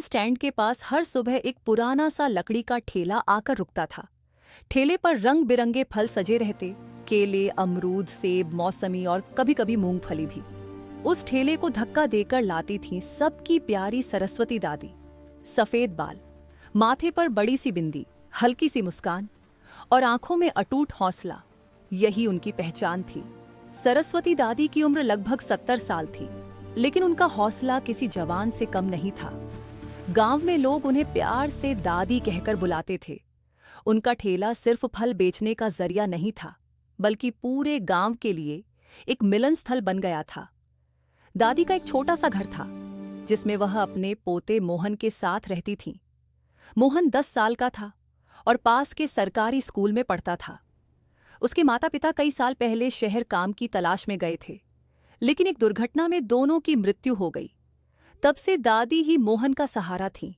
Stand के पास हर सुबह एक पुराना सा लकड़ी का ठेला आकर रुकता था। ठेले पर रंग बिरंगे फल सजे रहते, केले, अमरूद, सेब, मौसमी और कभी कभी मूंगफली भी। उस ठेले को धक्का देकर लाती थी सबकी प्यारी सरस्वती दादी। सफेद बाल, माथे पर बड़ी सी बिंदी, हल्की सी मुस्कान और आंखों में अटूट हौसला, यही उनकी पहचान थी। सरस्वती दादी की उम्र लगभग 70 साल थी, लेकिन उनका हौसला किसी जवान से कम नहीं था। गांव में लोग उन्हें प्यार से दादी कहकर बुलाते थे। उनका ठेला सिर्फ फल बेचने का जरिया नहीं था, बल्कि पूरे गांव के लिए एक मिलन स्थल बन गया था। दादी का एक छोटा सा घर था, जिसमें वह अपने पोते मोहन के साथ रहती थीं। मोहन 10 साल का था और पास के सरकारी स्कूल में पढ़ता था। उसके माता पिता कई साल पहले शहर काम की तलाश में गए थे, लेकिन एक दुर्घटना में दोनों की मृत्यु हो गई। तब से दादी ही मोहन का सहारा थी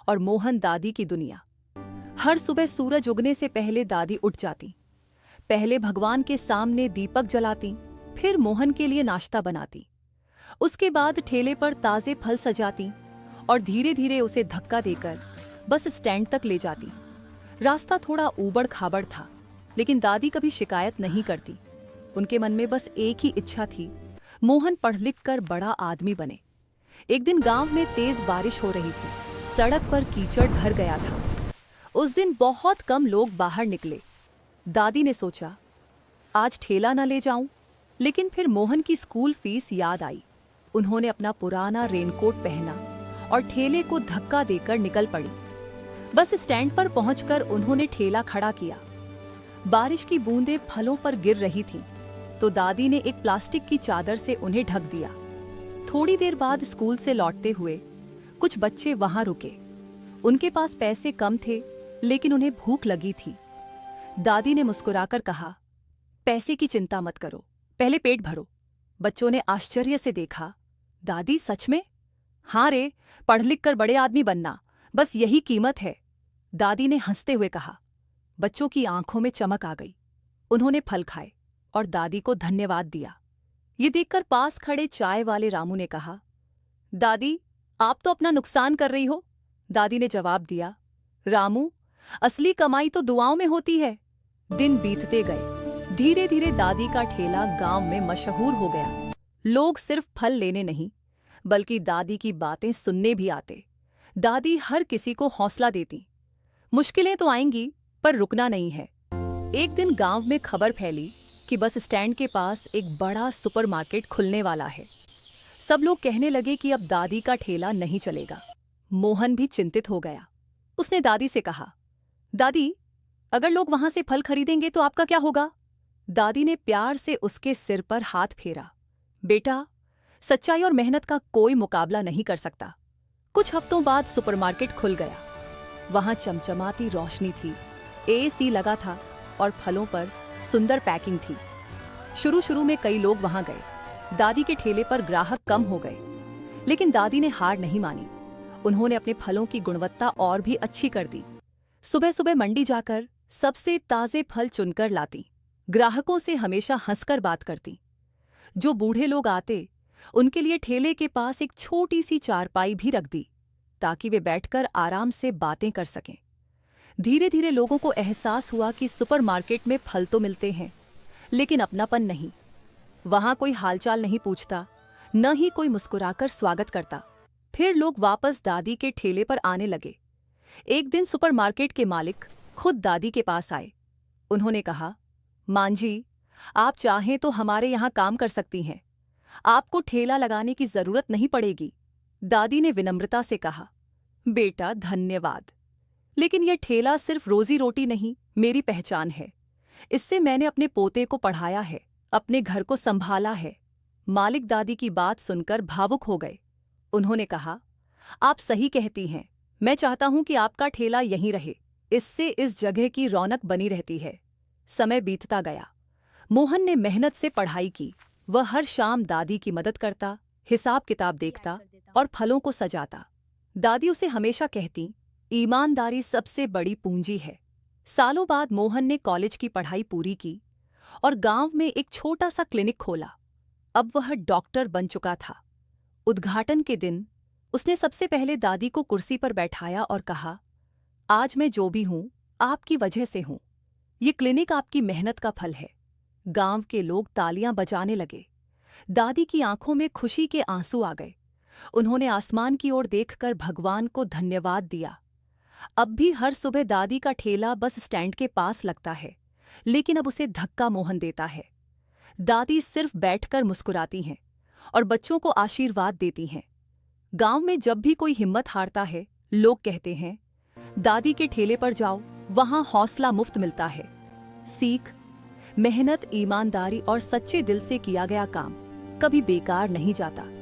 और मोहन दादी की दुनिया। हर सुबह सूरज उगने से पहले दादी उठ जाती। पहले भगवान के सामने दीपक जलाती, फिर मोहन के लिए नाश्ता बनाती। उसके बाद ठेले पर ताजे फल सजाती और धीरे धीरे उसे धक्का देकर बस स्टैंड तक ले जाती। रास्ता थोड़ा ऊबड़ खाबड़ था, लेकिन दादी कभी शिकायत नहीं करती। उनके मन में बस एक ही इच्छा थी, मोहन पढ़ लिख कर बड़ा आदमी बने। एक दिन गांव में तेज बारिश हो रही थी। सड़क पर कीचड़ भर गया था। उस दिन बहुत कम लोग बाहर निकले। दादी ने सोचा, आज ठेला न ले जाऊं, लेकिन फिर मोहन की स्कूल फीस याद आई। उन्होंने अपना पुराना रेनकोट पहना और ठेले को धक्का देकर निकल पड़ी। बस स्टैंड पर पहुंचकर उन्होंने ठेला खड़ा किया। बारिश की बूंदें फलों पर गिर रही थीं, तो दादी ने एक प्लास्टिक की चादर से उन्हें ढक दिया। थोड़ी देर बाद स्कूल से लौटते हुए कुछ बच्चे वहां रुके। उनके पास पैसे कम थे, लेकिन उन्हें भूख लगी थी। दादी ने मुस्कुराकर कहा, पैसे की चिंता मत करो, पहले पेट भरो। बच्चों ने आश्चर्य से देखा। दादी, सच में? हाँ रे, पढ़ लिख कर बड़े आदमी बनना, बस यही कीमत है, दादी ने हंसते हुए कहा। बच्चों की आंखों में चमक आ गई। उन्होंने फल खाए और दादी को धन्यवाद दिया। ये देखकर पास खड़े चाय वाले रामू ने कहा, दादी, आप तो अपना नुकसान कर रही हो। दादी ने जवाब दिया, रामू, असली कमाई तो दुआओं में होती है। दिन बीतते गए। धीरे धीरे दादी का ठेला गांव में मशहूर हो गया। लोग सिर्फ फल लेने नहीं, बल्कि दादी की बातें सुनने भी आते। दादी हर किसी को हौसला देती। मुश्किलें तो आएंगी, पर रुकना नहीं है। एक दिन गांव में खबर फैली कि बस स्टैंड के पास एक बड़ा सुपरमार्केट खुलने वाला है। सब लोग कहने लगे कि अब दादी का ठेला नहीं चलेगा। मोहन भी चिंतित हो गया। उसने दादी से कहा, दादी, अगर लोग वहां से फल खरीदेंगे तो आपका क्या होगा? दादी ने प्यार से उसके सिर पर हाथ फेरा। बेटा, सच्चाई और मेहनत का कोई मुकाबला नहीं कर सकता। कुछ हफ्तों बाद सुपरमार्केट खुल गया। वहां चमचमाती रोशनी थी, एसी लगा था और फलों पर सुंदर पैकिंग थी। शुरू में कई लोग वहां गए। दादी के ठेले पर ग्राहक कम हो गए, लेकिन दादी ने हार नहीं मानी। उन्होंने अपने फलों की गुणवत्ता और भी अच्छी कर दी। सुबह सुबह मंडी जाकर सबसे ताजे फल चुनकर लाती। ग्राहकों से हमेशा हंसकर बात करती। जो बूढ़े लोग आते, उनके लिए ठेले के पास एक छोटी सी चारपाई भी रख दी, ताकि वे बैठकर आराम से बातें कर सकें। धीरे धीरे लोगों को एहसास हुआ कि सुपरमार्केट में फल तो मिलते हैं, लेकिन अपनापन नहीं। वहां कोई हालचाल नहीं पूछता, न ही कोई मुस्कुराकर स्वागत करता। फिर लोग वापस दादी के ठेले पर आने लगे। एक दिन सुपरमार्केट के मालिक खुद दादी के पास आए। उन्होंने कहा, मां जी, आप चाहें तो हमारे यहाँ काम कर सकती हैं। आपको ठेला लगाने की जरूरत नहीं पड़ेगी। दादी ने विनम्रता से कहा, बेटा, धन्यवाद, लेकिन यह ठेला सिर्फ रोजी रोटी नहीं, मेरी पहचान है। इससे मैंने अपने पोते को पढ़ाया है, अपने घर को संभाला है। मालिक दादी की बात सुनकर भावुक हो गए। उन्होंने कहा, आप सही कहती हैं, मैं चाहता हूं कि आपका ठेला यहीं रहे। इससे इस जगह की रौनक बनी रहती है। समय बीतता गया। मोहन ने मेहनत से पढ़ाई की। वह हर शाम दादी की मदद करता, हिसाब किताब देखता और फलों को सजाता। दादी उसे हमेशा कहती, ईमानदारी सबसे बड़ी पूंजी है। सालों बाद मोहन ने कॉलेज की पढ़ाई पूरी की और गांव में एक छोटा सा क्लिनिक खोला। अब वह डॉक्टर बन चुका था। उद्घाटन के दिन उसने सबसे पहले दादी को कुर्सी पर बैठाया और कहा, आज मैं जो भी हूं, आपकी वजह से हूं। ये क्लिनिक आपकी मेहनत का फल है। गांव के लोग तालियां बजाने लगे। दादी की आंखों में खुशी के आंसू आ गए। उन्होंने आसमान की ओर देखकर भगवान को धन्यवाद दिया। अब भी हर सुबह दादी का ठेला बस स्टैंड के पास लगता है, लेकिन अब उसे धक्का मोहन देता है। दादी सिर्फ बैठकर मुस्कुराती हैं और बच्चों को आशीर्वाद देती हैं। गांव में जब भी कोई हिम्मत हारता है, लोग कहते हैं, दादी के ठेले पर जाओ, वहां हौसला मुफ्त मिलता है। सीख, मेहनत, ईमानदारी और सच्चे दिल से किया गया काम कभी बेकार नहीं जाता।